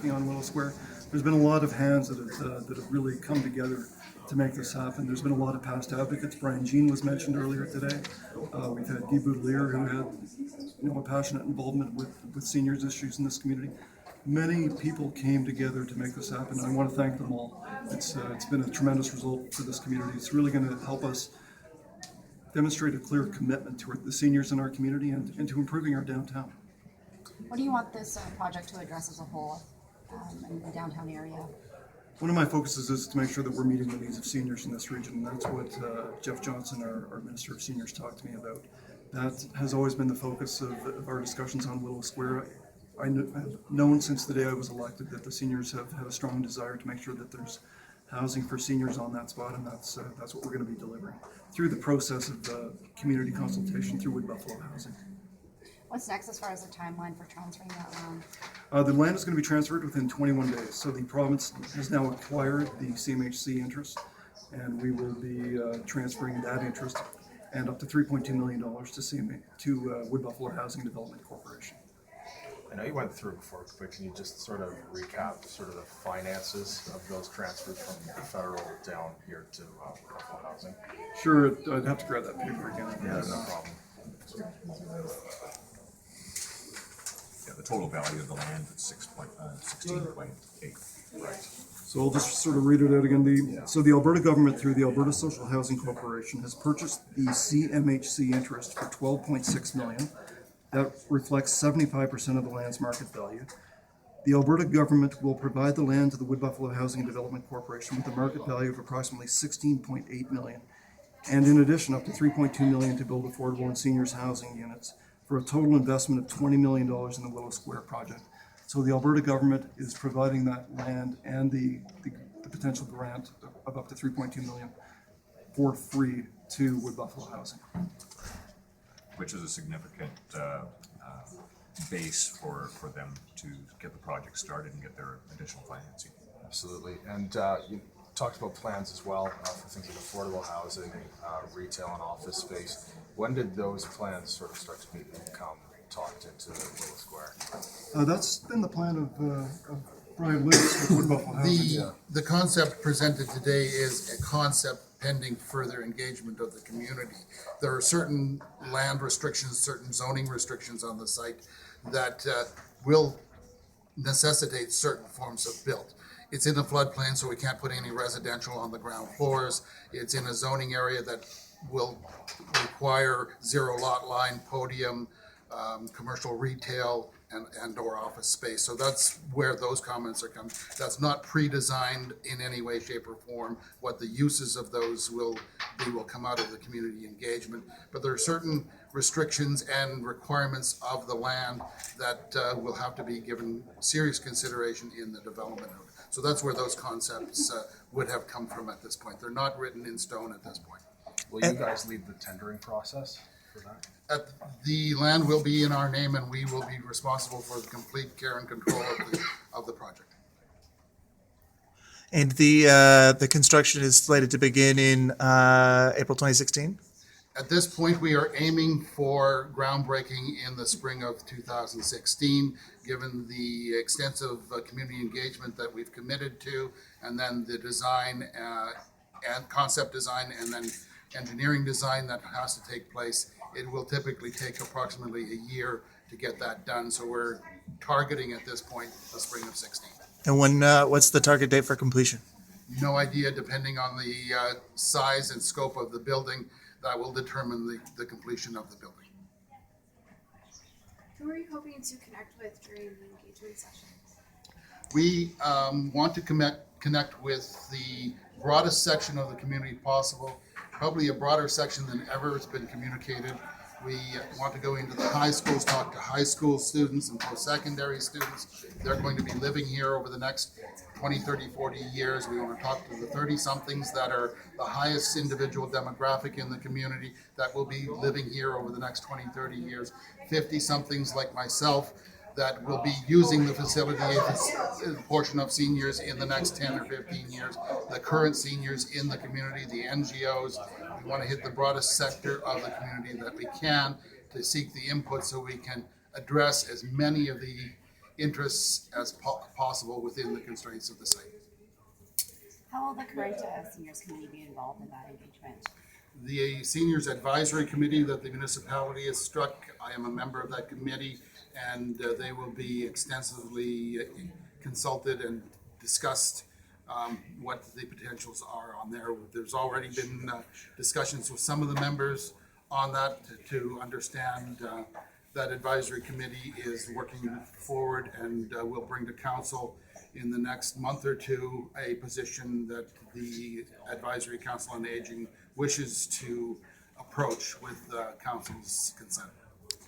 working on Willow Square. There's been a lot of hands that have really come together to make this happen. There's been a lot of past advocates. Bryan was mentioned earlier today. We've had Guy Boudelier, who had a passionate involvement with seniors issues in this community. Many people came together to make this happen. I want to thank them all. It's been a tremendous result for this community. It's really going to help us demonstrate a clear commitment to the seniors in our community and to improving our downtown. What do you want this project to address as a whole in the downtown area? One of my focuses is to make sure that we're meeting the needs of seniors in this region, and that's what Jeff Johnson, our Minister of Seniors, talked to me about. That has always been the focus of our discussions on Willow Square. I've known since the day I was elected that the seniors have had a strong desire to make sure that there's housing for seniors on that spot, and that's what we're going to be delivering through the process of community consultation through Wood Buffalo Housing. What's next as far as the timeline for transferring that land? The land is going to be transferred within 21 days. So the province has now acquired the CMHC interest, and we will be transferring that interest and up to $3.2 million to Wood Buffalo Housing Development Corporation. I know you went through before, but can you just sort of recap sort of the finances of those transfers from the federal down here to Buffalo Housing? Sure, I'd have to grab that paper again. Yeah, no problem. Yeah, the total value of the land is 16.8. Right. So I'll just sort of read it out again. So the Alberta government, through the Alberta Social Housing Corporation, has purchased the CMHC interest for $12.6 million. That reflects 75% of the land's market value. The Alberta government will provide the land to the Wood Buffalo Housing and Development Corporation with a market value of approximately $16.8 million, and in addition up to $3.2 million to build affordable and seniors housing units, for a total investment of $20 million in the Willow Square project. So the Alberta government is providing that land and the potential grant of up to $3.2 million for free to Wood Buffalo Housing. Which is a significant base for them to get the project started and get their additional financing. Absolutely. And you talked about plans as well for things like affordable housing, retail and office space. When did those plans sort of start to become talked into Willow Square? That's been the plan of Bryan with Wood Buffalo Housing. The concept presented today is a concept pending further engagement of the community. There are certain land restrictions, certain zoning restrictions on the site that will necessitate certain forms of build. It's in the floodplain, so we can't put any residential on the ground floors. It's in a zoning area that will require zero lot line, podium, commercial retail, and or office space. So that's where those comments are coming. That's not pre-designed in any way, shape, or form. What the uses of those will come out of the community engagement. But there are certain restrictions and requirements of the land that will have to be given serious consideration in the development of it. So that's where those concepts would have come from at this point. They're not written in stone at this point. Will you guys lead the tendering process for that? The land will be in our name, and we will be responsible for the complete care and control of the project. And the construction is slated to begin in April 2016? At this point, we are aiming for groundbreaking in the spring of 2016, given the extensive community engagement that we've committed to, and then the design and concept design, and then engineering design that has to take place. It will typically take approximately a year to get that done. So we're targeting at this point the spring of 16. And when what's the target date for completion? No idea, depending on the size and scope of the building, that will determine the completion of the building. Who are you hoping to connect with during the engagement sessions? We want to connect with the broadest section of the community possible, probably a broader section than ever has been communicated. We want to go into the high schools, talk to high school students and post-secondary students. They're going to be living here over the next 20, 30, 40 years. We want to talk to the 30-somethings that are the highest individual demographic in the community that will be living here over the next 20, 30 years. 50-somethings like myself that will be using the facility, a portion of seniors in the next 10 or 15 years, the current seniors in the community, the NGOs. We want to hit the broadest sector of the community that we can to seek the input so we can address as many of the interests as possible within the constraints of the site. How will the current seniors committee be involved in that engagement? The Seniors Advisory Committee that the municipality has struck, I am a member of that committee, and they will be extensively consulted and discussed what the potentials are on there. There's already been discussions with some of the members on that to understand that advisory committee is working forward and will bring to council in the next month or two a position that the Advisory Council on Aging wishes to approach with council's consent.